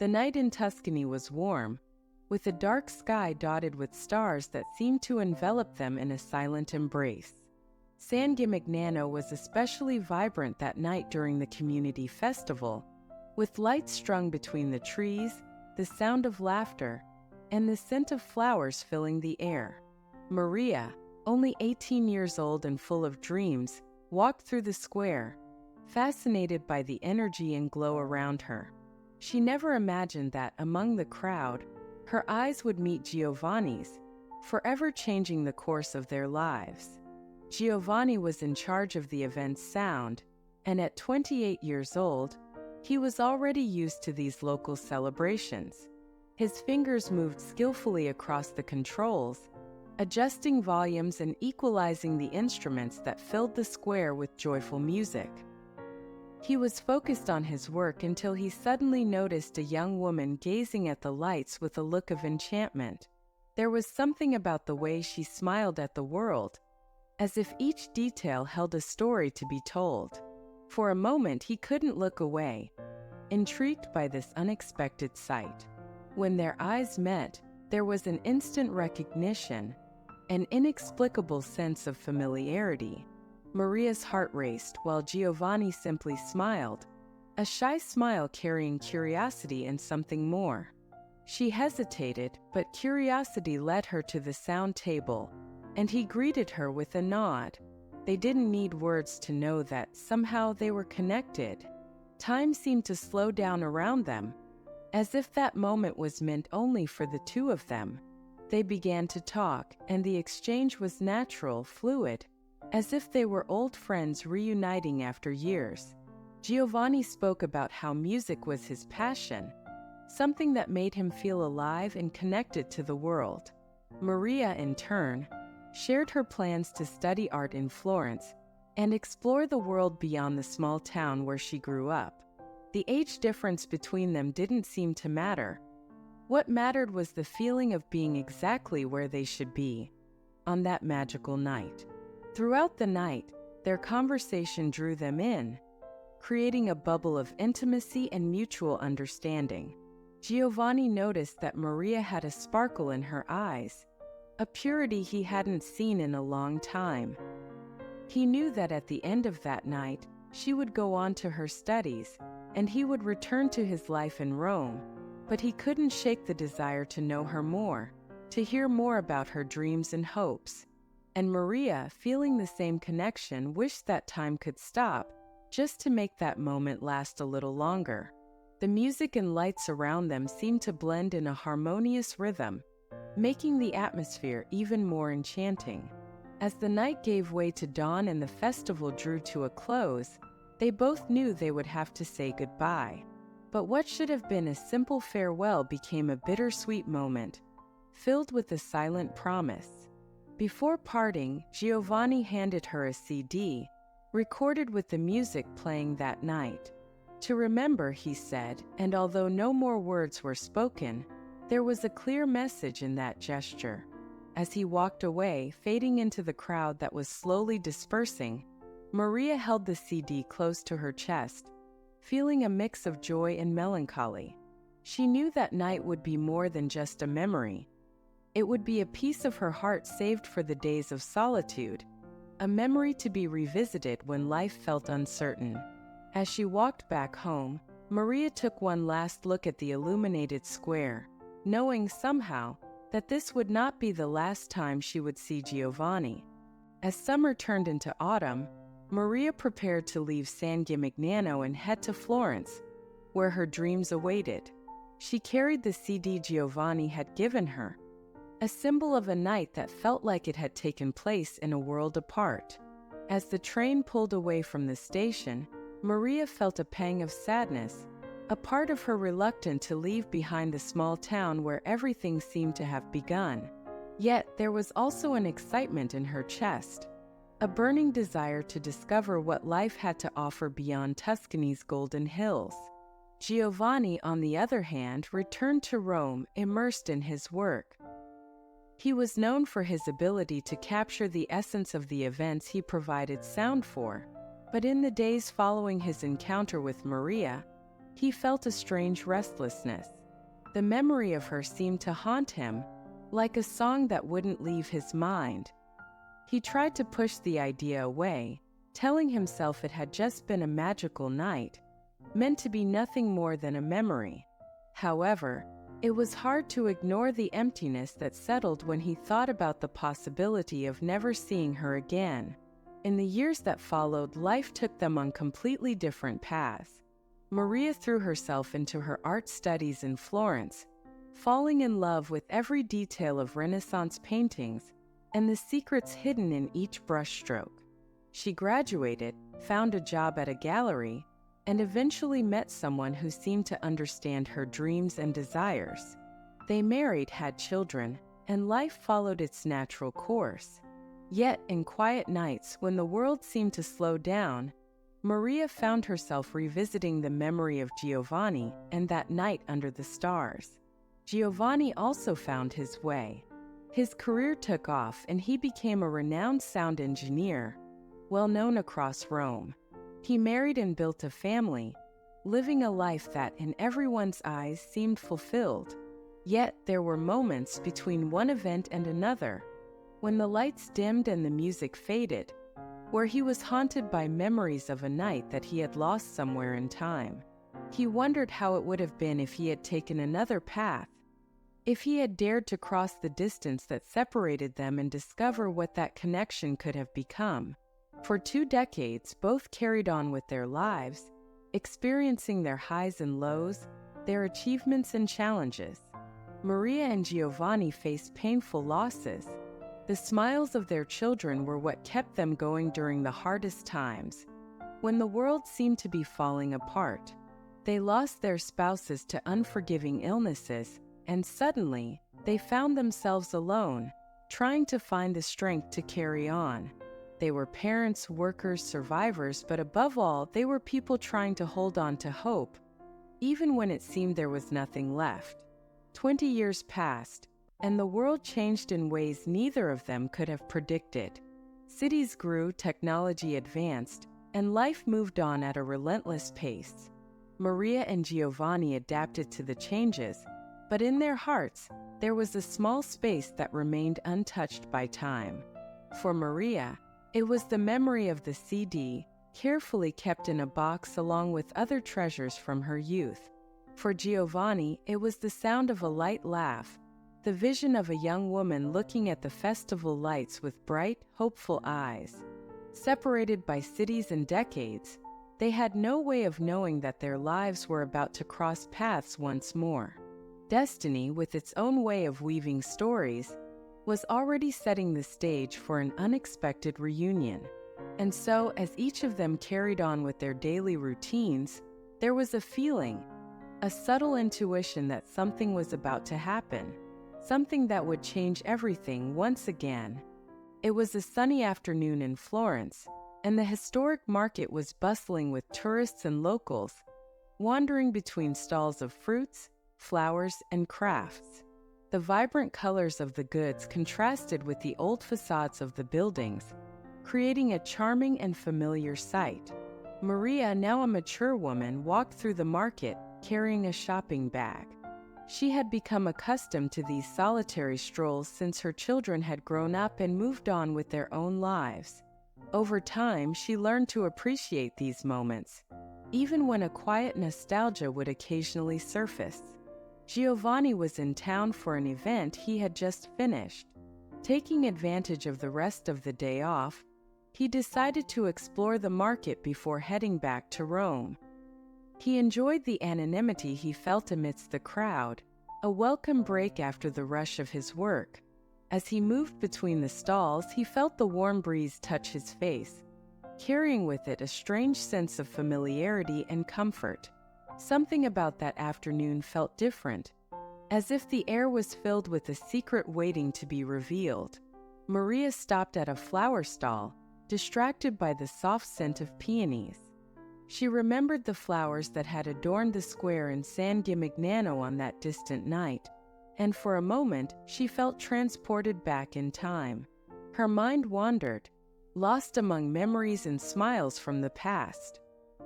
The night in Tuscany was warm, with a dark sky dotted with stars that seemed to envelop them in a silent embrace. San Gimignano was especially vibrant that night during the community festival, with lights strung between the trees, the sound of laughter, and the scent of flowers filling the air. Maria, only 18 years old and full of dreams, walked through the square, fascinated by the energy and glow around her. She never imagined that among the crowd, her eyes would meet Giovanni's, forever changing the course of their lives. Giovanni was in charge of the event's sound, and at 28 years old, he was already used to these local celebrations. His fingers moved skillfully across the controls, adjusting volumes and equalizing the instruments that filled the square with joyful music. He was focused on his work until he suddenly noticed a young woman gazing at the lights with a look of enchantment. There was something about the way she smiled at the world, as if each detail held a story to be told. For a moment he couldn't look away, intrigued by this unexpected sight. When their eyes met, there was an instant recognition, an inexplicable sense of familiarity. Maria's heart raced while Giovanni simply smiled, a shy smile carrying curiosity and something more. She hesitated, but curiosity led her to the sound table, and he greeted her with a nod. They didn't need words to know that somehow they were connected. Time seemed to slow down around them, as if that moment was meant only for the two of them. They began to talk, and the exchange was natural, fluid, as if they were old friends reuniting after years. Giovanni spoke about how music was his passion, something that made him feel alive and connected to the world. Maria, in turn, shared her plans to study art in Florence and explore the world beyond the small town where she grew up. The age difference between them didn't seem to matter. What mattered was the feeling of being exactly where they should be on that magical night. Throughout the night, their conversation drew them in, creating a bubble of intimacy and mutual understanding. Giovanni noticed that Maria had a sparkle in her eyes, a purity he hadn't seen in a long time. He knew that at the end of that night, she would go on to her studies, and he would return to his life in Rome, but he couldn't shake the desire to know her more, to hear more about her dreams and hopes. And Maria, feeling the same connection, wished that time could stop, just to make that moment last a little longer. The music and lights around them seemed to blend in a harmonious rhythm, making the atmosphere even more enchanting. As the night gave way to dawn and the festival drew to a close, they both knew they would have to say goodbye. But what should have been a simple farewell became a bittersweet moment, filled with a silent promise. Before parting, Giovanni handed her a CD, recorded with the music playing that night. "To remember," he said, and although no more words were spoken, there was a clear message in that gesture. As he walked away, fading into the crowd that was slowly dispersing, Maria held the CD close to her chest, feeling a mix of joy and melancholy. She knew that night would be more than just a memory. It would be a piece of her heart saved for the days of solitude, a memory to be revisited when life felt uncertain. As she walked back home, Maria took one last look at the illuminated square, knowing somehow that this would not be the last time she would see Giovanni. As summer turned into autumn, Maria prepared to leave San Gimignano and head to Florence, where her dreams awaited. She carried the CD Giovanni had given her, a symbol of a night that felt like it had taken place in a world apart. As the train pulled away from the station, Maria felt a pang of sadness, a part of her reluctant to leave behind the small town where everything seemed to have begun. Yet there was also an excitement in her chest, a burning desire to discover what life had to offer beyond Tuscany's golden hills. Giovanni, on the other hand, returned to Rome, immersed in his work. He was known for his ability to capture the essence of the events he provided sound for, but in the days following his encounter with Maria, he felt a strange restlessness. The memory of her seemed to haunt him, like a song that wouldn't leave his mind. He tried to push the idea away, telling himself it had just been a magical night, meant to be nothing more than a memory. However, it was hard to ignore the emptiness that settled when he thought about the possibility of never seeing her again. In the years that followed, life took them on completely different paths. Maria threw herself into her art studies in Florence, falling in love with every detail of Renaissance paintings and the secrets hidden in each brushstroke. She graduated, found a job at a gallery, and eventually met someone who seemed to understand her dreams and desires. They married, had children, and life followed its natural course. Yet, in quiet nights when the world seemed to slow down, Maria found herself revisiting the memory of Giovanni and that night under the stars. Giovanni also found his way. His career took off and he became a renowned sound engineer, well known across Rome. He married and built a family, living a life that, in everyone's eyes, seemed fulfilled. Yet there were moments between one event and another, when the lights dimmed and the music faded, where he was haunted by memories of a night that he had lost somewhere in time. He wondered how it would have been if he had taken another path, if he had dared to cross the distance that separated them and discover what that connection could have become. For 2 decades, both carried on with their lives, experiencing their highs and lows, their achievements and challenges. Maria and Giovanni faced painful losses. The smiles of their children were what kept them going during the hardest times. When the world seemed to be falling apart, they lost their spouses to unforgiving illnesses, and suddenly, they found themselves alone, trying to find the strength to carry on. They were parents, workers, survivors, but above all, they were people trying to hold on to hope, even when it seemed there was nothing left. 20 years passed, and the world changed in ways neither of them could have predicted. Cities grew, technology advanced, and life moved on at a relentless pace. Maria and Giovanni adapted to the changes, but in their hearts, there was a small space that remained untouched by time. For Maria, it was the memory of the CD, carefully kept in a box along with other treasures from her youth. For Giovanni, it was the sound of a light laugh, the vision of a young woman looking at the festival lights with bright, hopeful eyes. Separated by cities and decades, they had no way of knowing that their lives were about to cross paths once more. Destiny, with its own way of weaving stories, was already setting the stage for an unexpected reunion. And so, as each of them carried on with their daily routines, there was a feeling, a subtle intuition that something was about to happen, something that would change everything once again. It was a sunny afternoon in Florence, and the historic market was bustling with tourists and locals, wandering between stalls of fruits, flowers, and crafts. The vibrant colors of the goods contrasted with the old facades of the buildings, creating a charming and familiar sight. Maria, now a mature woman, walked through the market, carrying a shopping bag. She had become accustomed to these solitary strolls since her children had grown up and moved on with their own lives. Over time, she learned to appreciate these moments, even when a quiet nostalgia would occasionally surface. Giovanni was in town for an event he had just finished. Taking advantage of the rest of the day off, he decided to explore the market before heading back to Rome. He enjoyed the anonymity he felt amidst the crowd, a welcome break after the rush of his work. As he moved between the stalls, he felt the warm breeze touch his face, carrying with it a strange sense of familiarity and comfort. Something about that afternoon felt different, as if the air was filled with a secret waiting to be revealed. Maria stopped at a flower stall, distracted by the soft scent of peonies. She remembered the flowers that had adorned the square in San Gimignano on that distant night, and for a moment she felt transported back in time. Her mind wandered, lost among memories and smiles from the past.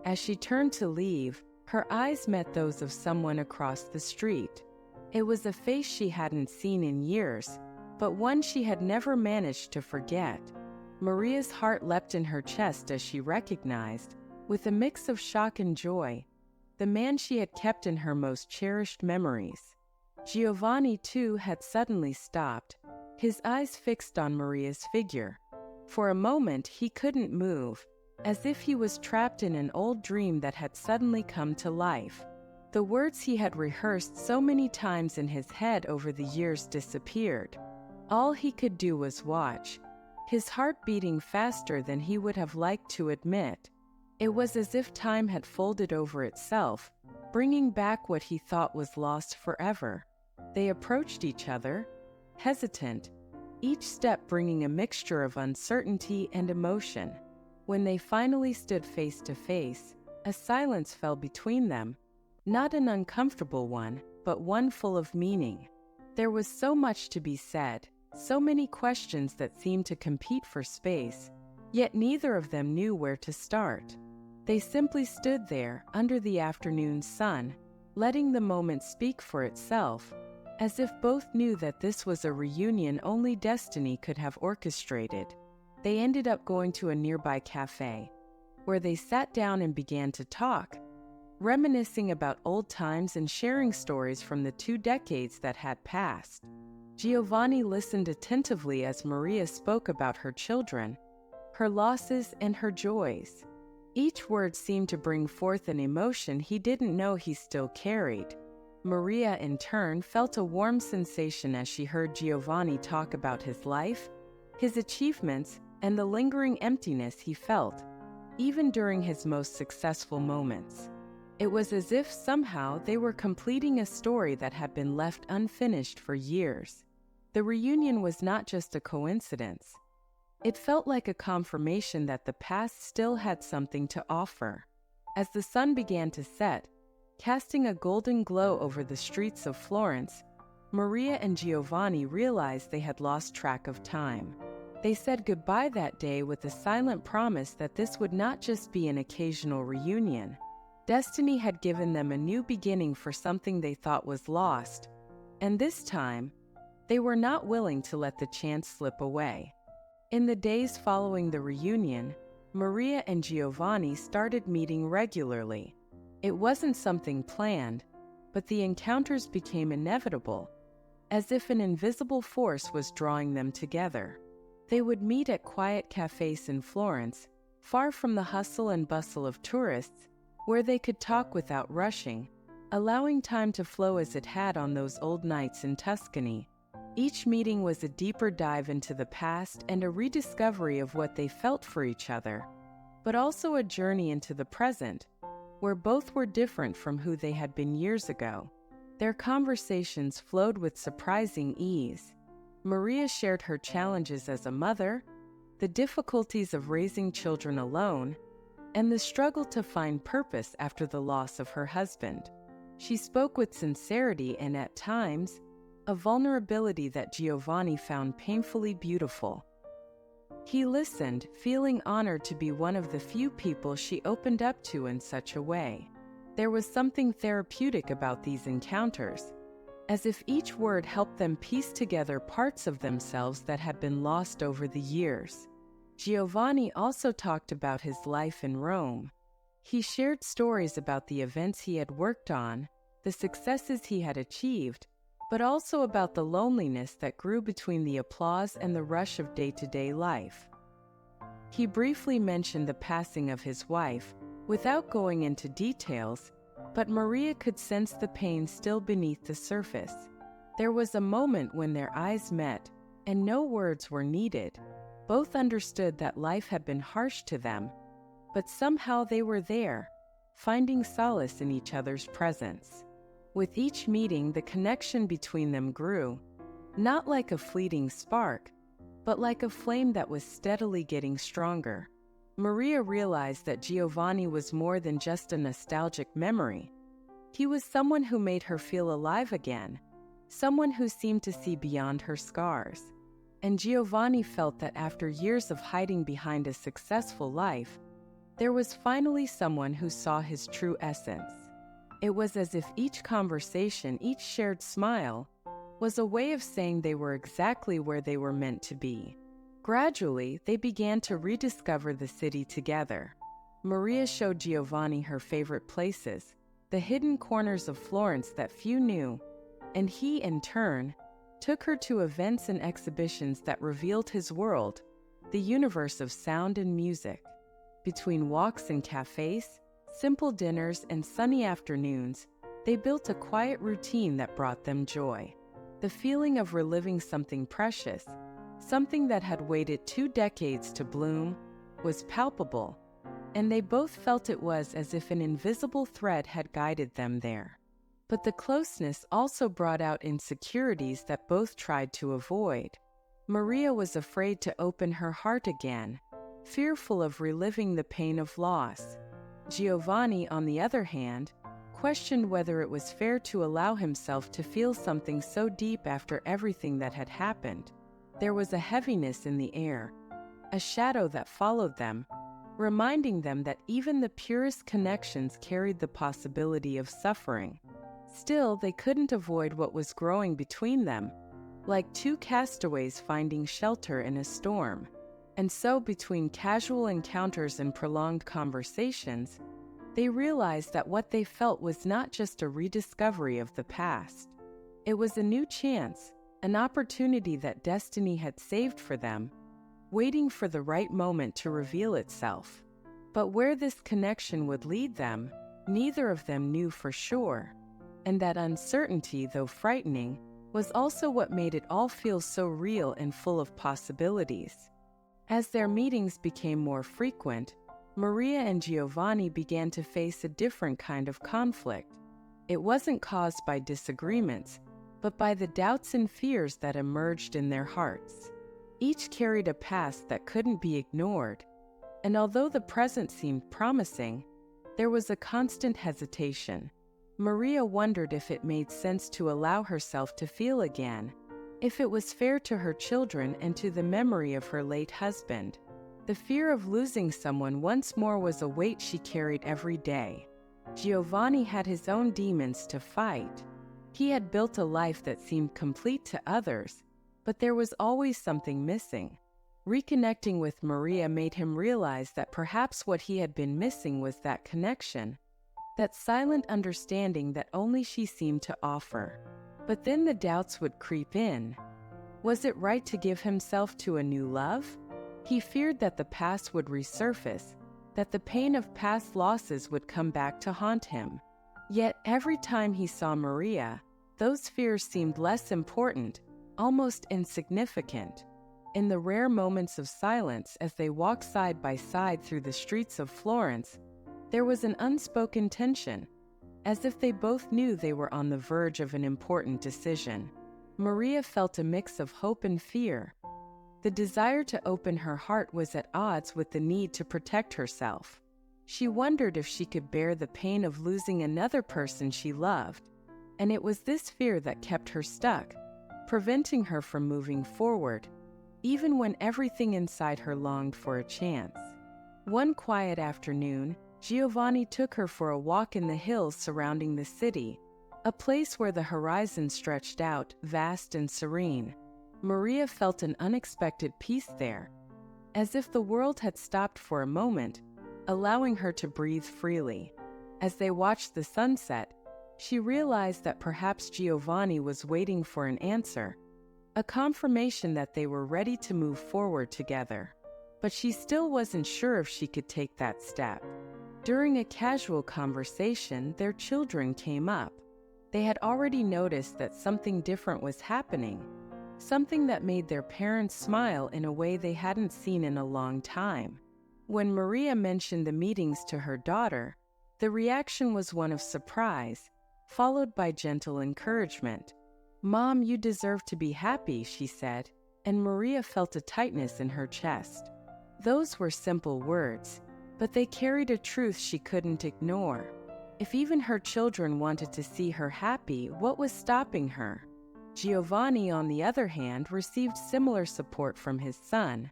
As she turned to leave, Her eyes met those of someone across the street. It was a face she hadn't seen in years, but one she had never managed to forget. Maria's heart leapt in her chest as she recognized, with a mix of shock and joy, the man she had kept in her most cherished memories. Giovanni, too, had suddenly stopped, his eyes fixed on Maria's figure. For a moment, he couldn't move, as if he was trapped in an old dream that had suddenly come to life. The words he had rehearsed so many times in his head over the years disappeared. All he could do was watch, his heart beating faster than he would have liked to admit. It was as if time had folded over itself, bringing back what he thought was lost forever. They approached each other, hesitant, each step bringing a mixture of uncertainty and emotion. When they finally stood face to face, a silence fell between them, not an uncomfortable one, but one full of meaning. There was so much to be said, so many questions that seemed to compete for space, yet neither of them knew where to start. They simply stood there under the afternoon sun, letting the moment speak for itself, as if both knew that this was a reunion only destiny could have orchestrated. They ended up going to a nearby cafe, where they sat down and began to talk, reminiscing about old times and sharing stories from the 2 decades that had passed. Giovanni listened attentively as Maria spoke about her children, her losses, and her joys. Each word seemed to bring forth an emotion he didn't know he still carried. Maria, in turn, felt a warm sensation as she heard Giovanni talk about his life, his achievements, and the lingering emptiness he felt, even during his most successful moments. It was as if somehow they were completing a story that had been left unfinished for years. The reunion was not just a coincidence. It felt like a confirmation that the past still had something to offer. As the sun began to set, casting a golden glow over the streets of Florence, Maria and Giovanni realized they had lost track of time. They said goodbye that day with a silent promise that this would not just be an occasional reunion. Destiny had given them a new beginning for something they thought was lost, and this time, they were not willing to let the chance slip away. In the days following the reunion, Maria and Giovanni started meeting regularly. It wasn't something planned, but the encounters became inevitable, as if an invisible force was drawing them together. They would meet at quiet cafes in Florence, far from the hustle and bustle of tourists, where they could talk without rushing, allowing time to flow as it had on those old nights in Tuscany. Each meeting was a deeper dive into the past and a rediscovery of what they felt for each other, but also a journey into the present, where both were different from who they had been years ago. Their conversations flowed with surprising ease. Maria shared her challenges as a mother, the difficulties of raising children alone, and the struggle to find purpose after the loss of her husband. She spoke with sincerity and, at times, a vulnerability that Giovanni found painfully beautiful. He listened, feeling honored to be one of the few people she opened up to in such a way. There was something therapeutic about these encounters, as if each word helped them piece together parts of themselves that had been lost over the years. Giovanni also talked about his life in Rome. He shared stories about the events he had worked on, the successes he had achieved, but also about the loneliness that grew between the applause and the rush of day-to-day life. He briefly mentioned the passing of his wife, without going into details, but Maria could sense the pain still beneath the surface. There was a moment when their eyes met, and no words were needed. Both understood that life had been harsh to them, but somehow they were there, finding solace in each other's presence. With each meeting, the connection between them grew, not like a fleeting spark, but like a flame that was steadily getting stronger. Maria realized that Giovanni was more than just a nostalgic memory. He was someone who made her feel alive again, someone who seemed to see beyond her scars. And Giovanni felt that after years of hiding behind a successful life, there was finally someone who saw his true essence. It was as if each conversation, each shared smile, was a way of saying they were exactly where they were meant to be. Gradually, they began to rediscover the city together. Maria showed Giovanni her favorite places, the hidden corners of Florence that few knew, and he, in turn, took her to events and exhibitions that revealed his world, the universe of sound and music. Between walks in cafes, simple dinners, and sunny afternoons, they built a quiet routine that brought them joy. The feeling of reliving something precious, something that had waited 2 decades to bloom, was palpable, and they both felt it was as if an invisible thread had guided them there. But the closeness also brought out insecurities that both tried to avoid. Maria was afraid to open her heart again, fearful of reliving the pain of loss. Giovanni, on the other hand, questioned whether it was fair to allow himself to feel something so deep after everything that had happened. There was a heaviness in the air, a shadow that followed them, reminding them that even the purest connections carried the possibility of suffering. Still, they couldn't avoid what was growing between them, like two castaways finding shelter in a storm. And so, between casual encounters and prolonged conversations, they realized that what they felt was not just a rediscovery of the past. It was a new chance, an opportunity that destiny had saved for them, waiting for the right moment to reveal itself. But where this connection would lead them, neither of them knew for sure. And that uncertainty, though frightening, was also what made it all feel so real and full of possibilities. As their meetings became more frequent, Maria and Giovanni began to face a different kind of conflict. It wasn't caused by disagreements, but by the doubts and fears that emerged in their hearts. Each carried a past that couldn't be ignored, and although the present seemed promising, there was a constant hesitation. Maria wondered if it made sense to allow herself to feel again, if it was fair to her children and to the memory of her late husband. The fear of losing someone once more was a weight she carried every day. Giovanni had his own demons to fight. He had built a life that seemed complete to others, but there was always something missing. Reconnecting with Maria made him realize that perhaps what he had been missing was that connection, that silent understanding that only she seemed to offer. But then the doubts would creep in. Was it right to give himself to a new love? He feared that the past would resurface, that the pain of past losses would come back to haunt him. Yet every time he saw Maria, those fears seemed less important, almost insignificant. In the rare moments of silence as they walked side by side through the streets of Florence, there was an unspoken tension, as if they both knew they were on the verge of an important decision. Maria felt a mix of hope and fear. The desire to open her heart was at odds with the need to protect herself. She wondered if she could bear the pain of losing another person she loved, and it was this fear that kept her stuck, preventing her from moving forward, even when everything inside her longed for a chance. One quiet afternoon, Giovanni took her for a walk in the hills surrounding the city, a place where the horizon stretched out, vast and serene. Maria felt an unexpected peace there, as if the world had stopped for a moment, allowing her to breathe freely. As they watched the sunset, she realized that perhaps Giovanni was waiting for an answer, a confirmation that they were ready to move forward together. But she still wasn't sure if she could take that step. During a casual conversation, their children came up. They had already noticed that something different was happening, something that made their parents smile in a way they hadn't seen in a long time. When Maria mentioned the meetings to her daughter, the reaction was one of surprise, followed by gentle encouragement. "Mom, you deserve to be happy," she said, and Maria felt a tightness in her chest. Those were simple words, but they carried a truth she couldn't ignore. If even her children wanted to see her happy, what was stopping her? Giovanni, on the other hand, received similar support from his son.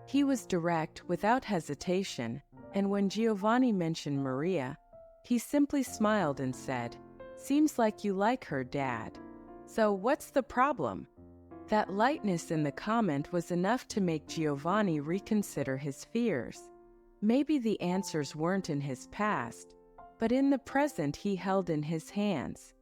He was direct, without hesitation, and when Giovanni mentioned Maria, He simply smiled and said, "Seems like you like her, Dad. So what's the problem?" That lightness in the comment was enough to make Giovanni reconsider his fears. Maybe the answers weren't in his past, but in the present he held in his hands.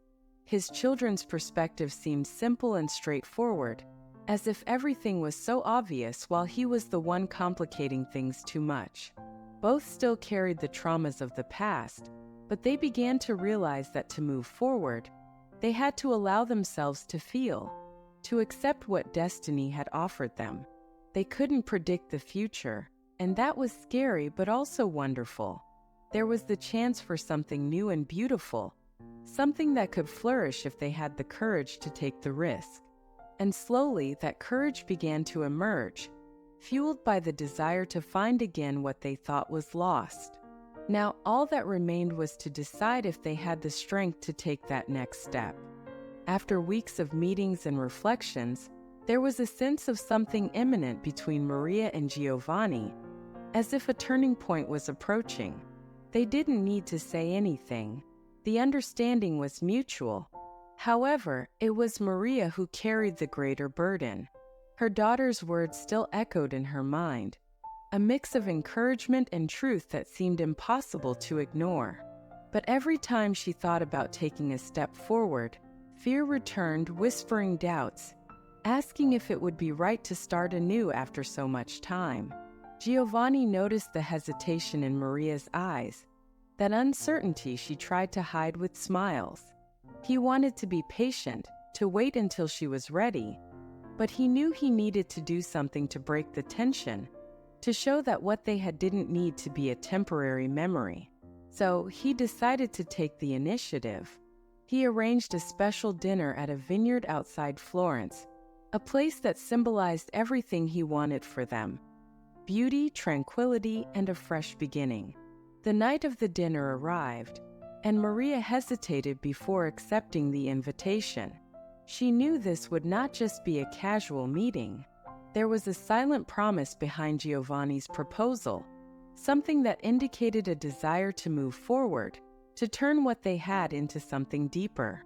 His children's perspective seemed simple and straightforward, as if everything was so obvious while he was the one complicating things too much. Both still carried the traumas of the past, but they began to realize that to move forward, they had to allow themselves to feel, to accept what destiny had offered them. They couldn't predict the future, and that was scary but also wonderful. There was the chance for something new and beautiful, something that could flourish if they had the courage to take the risk. And slowly that courage began to emerge, fueled by the desire to find again what they thought was lost. Now all that remained was to decide if they had the strength to take that next step. After weeks of meetings and reflections, there was a sense of something imminent between Maria and Giovanni, as if a turning point was approaching. They didn't need to say anything. The understanding was mutual. However, it was Maria who carried the greater burden. Her daughter's words still echoed in her mind, a mix of encouragement and truth that seemed impossible to ignore. But every time she thought about taking a step forward, fear returned, whispering doubts, asking if it would be right to start anew after so much time. Giovanni noticed the hesitation in Maria's eyes, that uncertainty she tried to hide with smiles. He wanted to be patient, to wait until she was ready, but he knew he needed to do something to break the tension, to show that what they had didn't need to be a temporary memory. So he decided to take the initiative. He arranged a special dinner at a vineyard outside Florence, a place that symbolized everything he wanted for them: beauty, tranquility, and a fresh beginning. The night of the dinner arrived, and Maria hesitated before accepting the invitation. She knew this would not just be a casual meeting. There was a silent promise behind Giovanni's proposal, something that indicated a desire to move forward, to turn what they had into something deeper.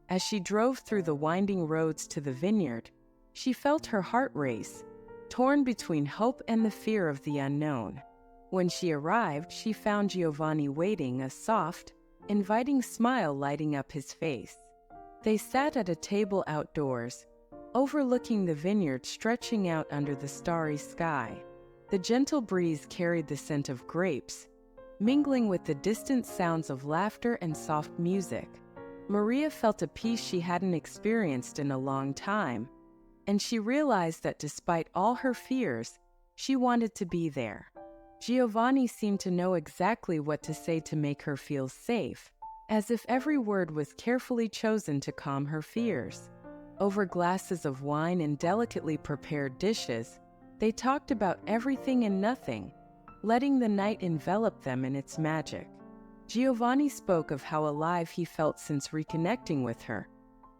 As she drove through the winding roads to the vineyard, she felt her heart race, torn between hope and the fear of the unknown. When she arrived, she found Giovanni waiting, a soft, inviting smile lighting up his face. They sat at a table outdoors, overlooking the vineyard stretching out under the starry sky. The gentle breeze carried the scent of grapes, mingling with the distant sounds of laughter and soft music. Maria felt a peace she hadn't experienced in a long time, and she realized that despite all her fears, she wanted to be there. Giovanni seemed to know exactly what to say to make her feel safe, as if every word was carefully chosen to calm her fears. Over glasses of wine and delicately prepared dishes, they talked about everything and nothing, letting the night envelop them in its magic. Giovanni spoke of how alive he felt since reconnecting with her,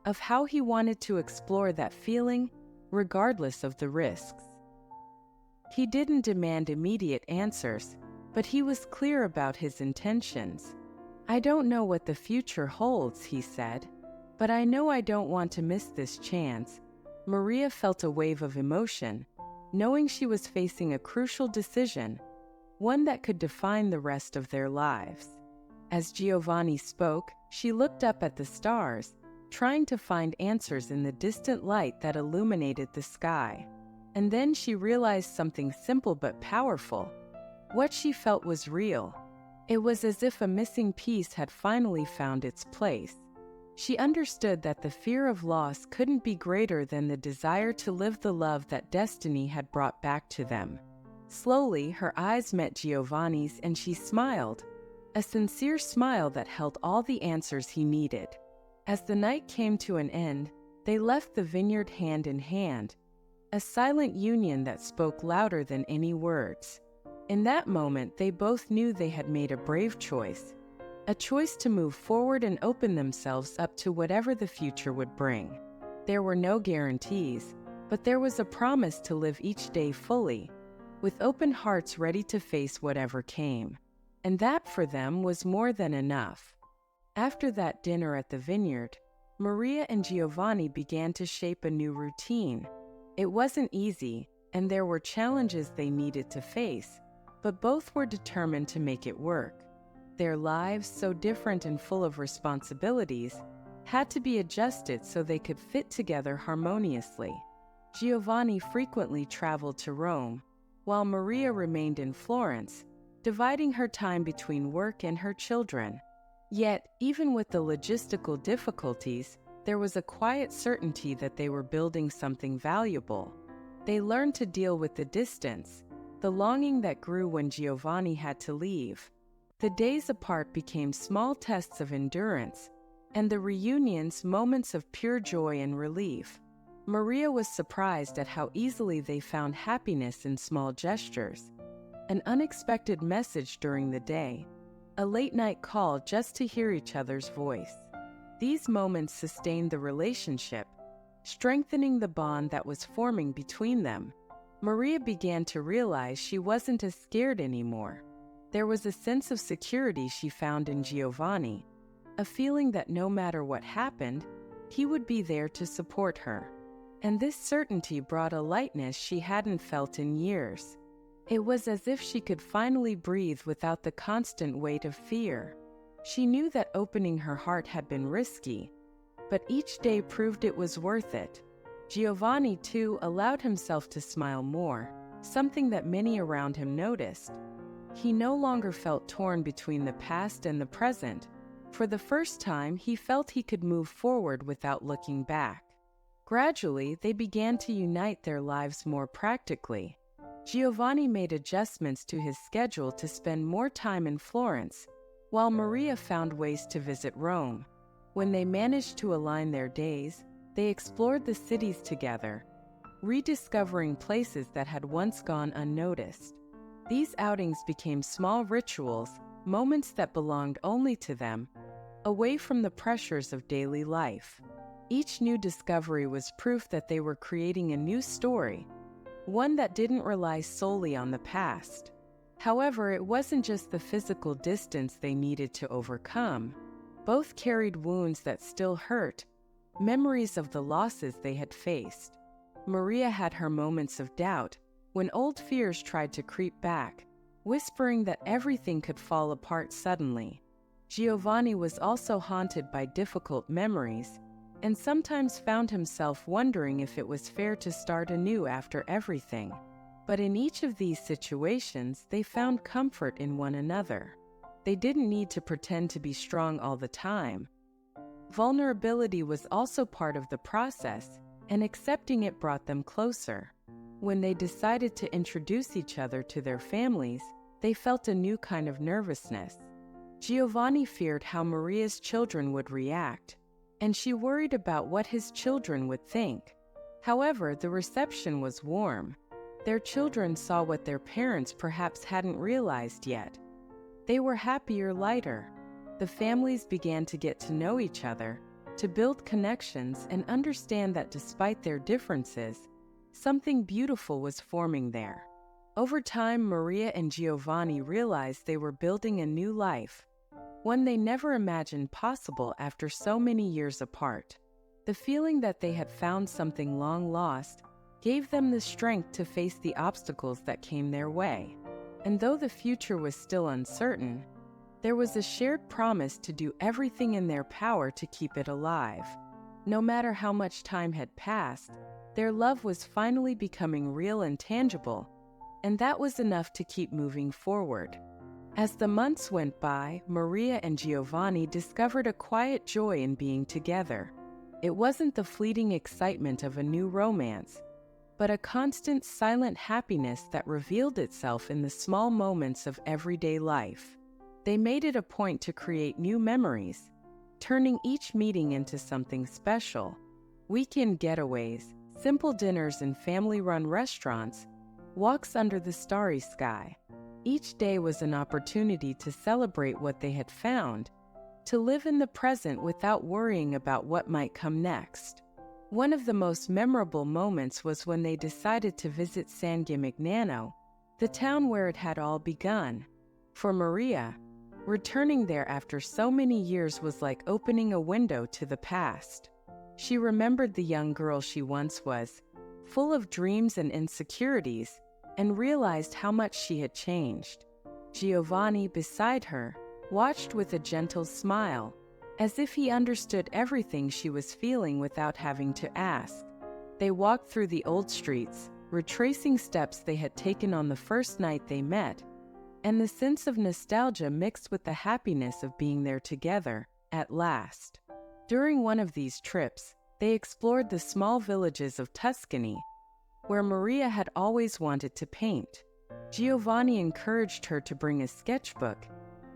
of how he wanted to explore that feeling, regardless of the risks. He didn't demand immediate answers, but he was clear about his intentions. "I don't know what the future holds," he said, "but I know I don't want to miss this chance." Maria felt a wave of emotion, knowing she was facing a crucial decision, one that could define the rest of their lives. As Giovanni spoke, she looked up at the stars, trying to find answers in the distant light that illuminated the sky. And then she realized something simple but powerful. What she felt was real. It was as if a missing piece had finally found its place. She understood that the fear of loss couldn't be greater than the desire to live the love that destiny had brought back to them. Slowly, her eyes met Giovanni's and she smiled, a sincere smile that held all the answers he needed. As the night came to an end, they left the vineyard hand in hand, a silent union that spoke louder than any words. In that moment, they both knew they had made a brave choice, a choice to move forward and open themselves up to whatever the future would bring. There were no guarantees, but there was a promise to live each day fully, with open hearts ready to face whatever came. and that for them was more than enough. After that dinner at the vineyard, Maria and Giovanni began to shape a new routine. It wasn't easy, and there were challenges they needed to face, but both were determined to make it work. Their lives, so different and full of responsibilities, had to be adjusted so they could fit together harmoniously. Giovanni frequently traveled to Rome, while Maria remained in Florence, dividing her time between work and her children. Yet, even with the logistical difficulties, there was a quiet certainty that they were building something valuable. They learned to deal with the distance, the longing that grew when Giovanni had to leave. The days apart became small tests of endurance, and the reunions moments of pure joy and relief. Maria was surprised at how easily they found happiness in small gestures. An unexpected message during the day, a late-night call just to hear each other's voice. These moments sustained the relationship, strengthening the bond that was forming between them. Maria began to realize she wasn't as scared anymore. There was a sense of security she found in Giovanni, a feeling that no matter what happened, he would be there to support her. And this certainty brought a lightness she hadn't felt in years. It was as if she could finally breathe without the constant weight of fear. She knew that opening her heart had been risky, but each day proved it was worth it. Giovanni, too, allowed himself to smile more, something that many around him noticed. He no longer felt torn between the past and the present. For the first time, he felt he could move forward without looking back. Gradually, they began to unite their lives more practically. Giovanni made adjustments to his schedule to spend more time in Florence, while Maria found ways to visit Rome. When they managed to align their days, they explored the cities together, rediscovering places that had once gone unnoticed. These outings became small rituals, moments that belonged only to them, away from the pressures of daily life. Each new discovery was proof that they were creating a new story, one that didn't rely solely on the past. However, it wasn't just the physical distance they needed to overcome. Both carried wounds that still hurt, memories of the losses they had faced. Maria had her moments of doubt, when old fears tried to creep back, whispering that everything could fall apart suddenly. Giovanni was also haunted by difficult memories, and sometimes found himself wondering if it was fair to start anew after everything. But in each of these situations, they found comfort in one another. They didn't need to pretend to be strong all the time. Vulnerability was also part of the process, and accepting it brought them closer. When they decided to introduce each other to their families, they felt a new kind of nervousness. Giovanni feared how Maria's children would react, and she worried about what his children would think. However, the reception was warm. Their children saw what their parents perhaps hadn't realized yet. They were happier, lighter. The families began to get to know each other, to build connections and understand that despite their differences, something beautiful was forming there. Over time, Maria and Giovanni realized they were building a new life, one they never imagined possible after so many years apart. The feeling that they had found something long lost gave them the strength to face the obstacles that came their way. And though the future was still uncertain, there was a shared promise to do everything in their power to keep it alive. No matter how much time had passed, their love was finally becoming real and tangible, and that was enough to keep moving forward. As the months went by, Maria and Giovanni discovered a quiet joy in being together. It wasn't the fleeting excitement of a new romance, but a constant, silent happiness that revealed itself in the small moments of everyday life. They made it a point to create new memories, turning each meeting into something special. Weekend getaways, simple dinners in family-run restaurants, walks under the starry sky. Each day was an opportunity to celebrate what they had found, to live in the present without worrying about what might come next. One of the most memorable moments was when they decided to visit San Gimignano, the town where it had all begun. For Maria, returning there after so many years was like opening a window to the past. She remembered the young girl she once was, full of dreams and insecurities, and realized how much she had changed. Giovanni, beside her, watched with a gentle smile, as if he understood everything she was feeling without having to ask. They walked through the old streets, retracing steps they had taken on the first night they met, and the sense of nostalgia mixed with the happiness of being there together, at last. During one of these trips, they explored the small villages of Tuscany, where Maria had always wanted to paint. Giovanni encouraged her to bring a sketchbook,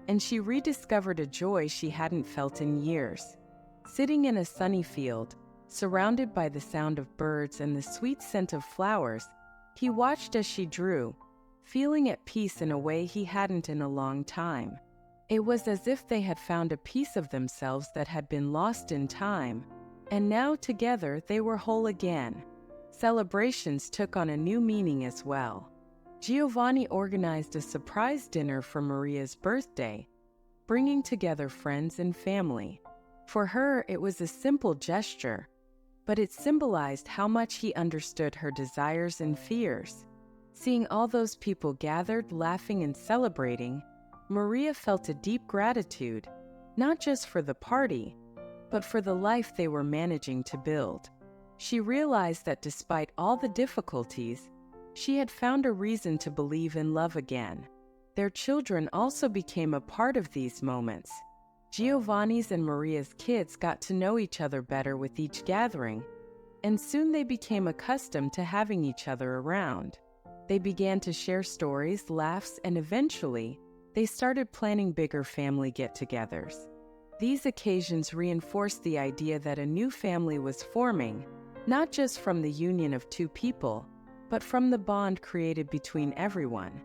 and she rediscovered a joy she hadn't felt in years. Sitting in a sunny field, surrounded by the sound of birds and the sweet scent of flowers, he watched as she drew, feeling at peace in a way he hadn't in a long time. It was as if they had found a piece of themselves that had been lost in time, and now together they were whole again. Celebrations took on a new meaning as well. Giovanni organized a surprise dinner for Maria's birthday, bringing together friends and family. For her, it was a simple gesture, but it symbolized how much he understood her desires and fears. Seeing all those people gathered, laughing and celebrating, Maria felt a deep gratitude, not just for the party, but for the life they were managing to build. She realized that despite all the difficulties, she had found a reason to believe in love again. Their children also became a part of these moments. Giovanni's and Maria's kids got to know each other better with each gathering, and soon they became accustomed to having each other around. They began to share stories, laughs, and eventually, they started planning bigger family get-togethers. These occasions reinforced the idea that a new family was forming, not just from the union of two people, but from the bond created between everyone.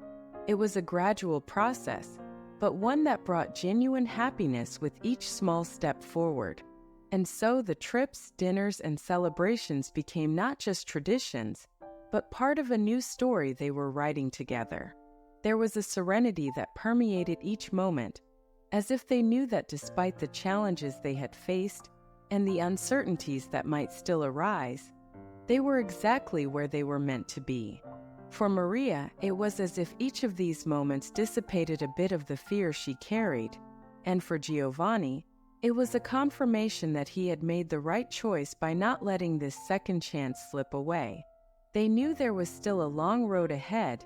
It was a gradual process, but one that brought genuine happiness with each small step forward. And so the trips, dinners, and celebrations became not just traditions, but part of a new story they were writing together. There was a serenity that permeated each moment, as if they knew that despite the challenges they had faced and the uncertainties that might still arise, they were exactly where they were meant to be. For Maria, it was as if each of these moments dissipated a bit of the fear she carried, and for Giovanni, it was a confirmation that he had made the right choice by not letting this second chance slip away. They knew there was still a long road ahead,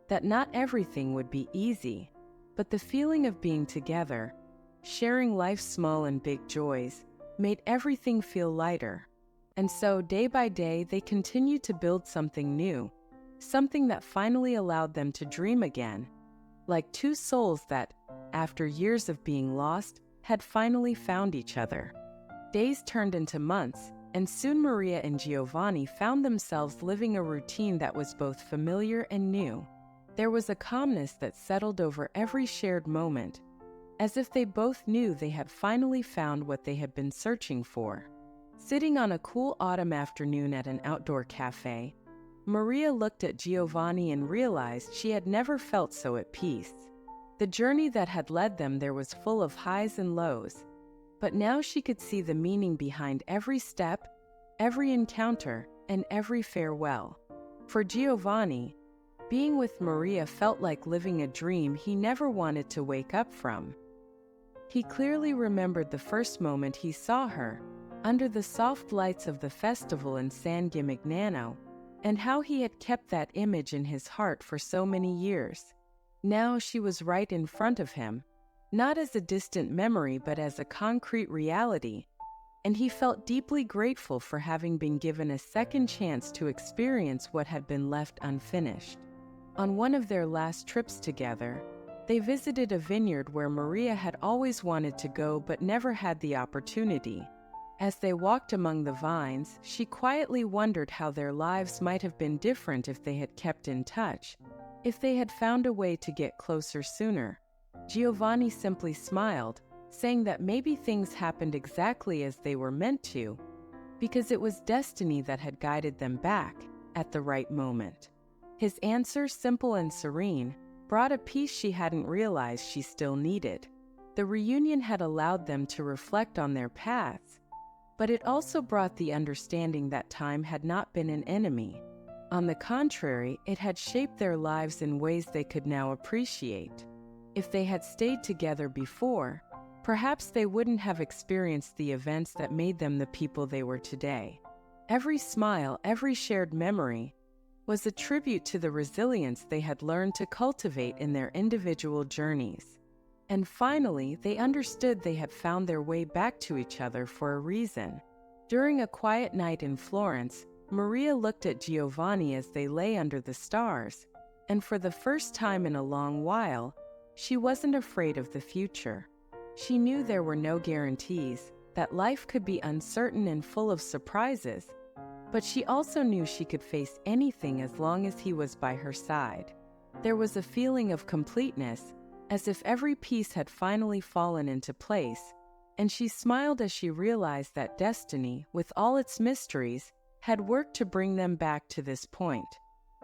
that not everything would be easy, but the feeling of being together, sharing life's small and big joys, made everything feel lighter. And so, day by day, they continued to build something new, something that finally allowed them to dream again, like two souls that, after years of being lost, had finally found each other. Days turned into months, and soon Maria and Giovanni found themselves living a routine that was both familiar and new. There was a calmness that settled over every shared moment, as if they both knew they had finally found what they had been searching for. Sitting on a cool autumn afternoon at an outdoor cafe, Maria looked at Giovanni and realized she had never felt so at peace. The journey that had led them there was full of highs and lows, but now she could see the meaning behind every step, every encounter, and every farewell. For Giovanni, being with Maria felt like living a dream he never wanted to wake up from. He clearly remembered the first moment he saw her, under the soft lights of the festival in San Gimignano, and how he had kept that image in his heart for so many years. Now she was right in front of him, not as a distant memory but as a concrete reality, and he felt deeply grateful for having been given a second chance to experience what had been left unfinished. On one of their last trips together, they visited a vineyard where Maria had always wanted to go but never had the opportunity. As they walked among the vines, she quietly wondered how their lives might have been different if they had kept in touch, if they had found a way to get closer sooner. Giovanni simply smiled, saying that maybe things happened exactly as they were meant to, because it was destiny that had guided them back at the right moment. His answer, simple and serene, brought a peace she hadn't realized she still needed. The reunion had allowed them to reflect on their paths, but it also brought the understanding that time had not been an enemy. On the contrary, it had shaped their lives in ways they could now appreciate. If they had stayed together before, perhaps they wouldn't have experienced the events that made them the people they were today. Every smile, every shared memory, was a tribute to the resilience they had learned to cultivate in their individual journeys. And finally, they understood they had found their way back to each other for a reason. During a quiet night in Florence, Maria looked at Giovanni as they lay under the stars, and for the first time in a long while, she wasn't afraid of the future. She knew there were no guarantees, that life could be uncertain and full of surprises, but she also knew she could face anything as long as he was by her side. There was a feeling of completeness, as if every piece had finally fallen into place, and she smiled as she realized that destiny, with all its mysteries, had worked to bring them back to this point.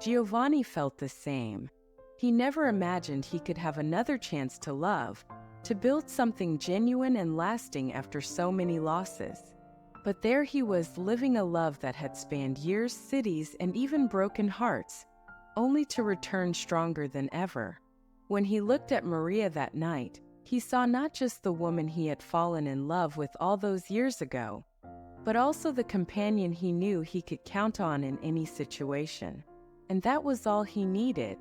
Giovanni felt the same. He never imagined he could have another chance to love, to build something genuine and lasting after so many losses. But there he was, living a love that had spanned years, cities, and even broken hearts, only to return stronger than ever. When he looked at Maria that night, he saw not just the woman he had fallen in love with all those years ago, but also the companion he knew he could count on in any situation. And that was all he needed.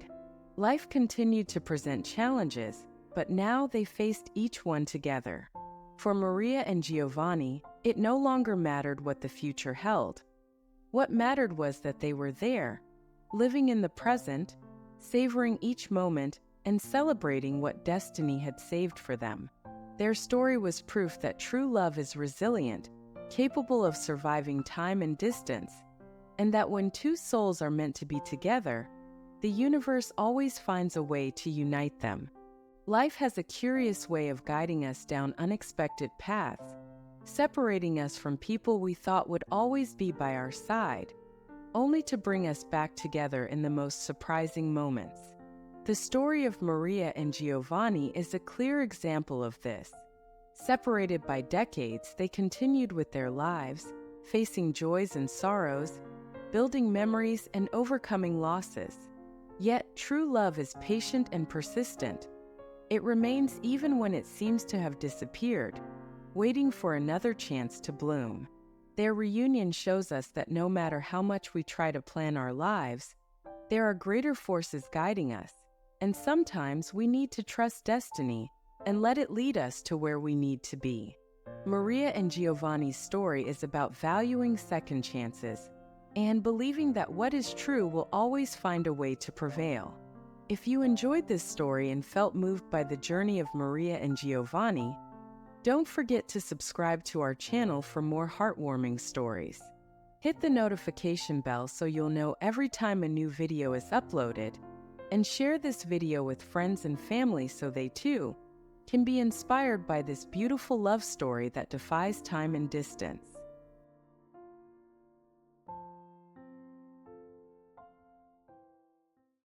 Life continued to present challenges, but now they faced each one together. For Maria and Giovanni, it no longer mattered what the future held. What mattered was that they were there, living in the present, savoring each moment, and celebrating what destiny had saved for them. Their story was proof that true love is resilient, capable of surviving time and distance, and that when two souls are meant to be together, the universe always finds a way to unite them. Life has a curious way of guiding us down unexpected paths, separating us from people we thought would always be by our side, only to bring us back together in the most surprising moments. The story of Maria and Giovanni is a clear example of this. Separated by decades, they continued with their lives, facing joys and sorrows, building memories and overcoming losses. Yet, true love is patient and persistent. It remains even when it seems to have disappeared, waiting for another chance to bloom. Their reunion shows us that no matter how much we try to plan our lives, there are greater forces guiding us, and sometimes we need to trust destiny and let it lead us to where we need to be. Maria and Giovanni's story is about valuing second chances and believing that what is true will always find a way to prevail. If you enjoyed this story and felt moved by the journey of Maria and Giovanni, don't forget to subscribe to our channel for more heartwarming stories. Hit the notification bell so you'll know every time a new video is uploaded, and share this video with friends and family so they too can be inspired by this beautiful love story that defies time and distance.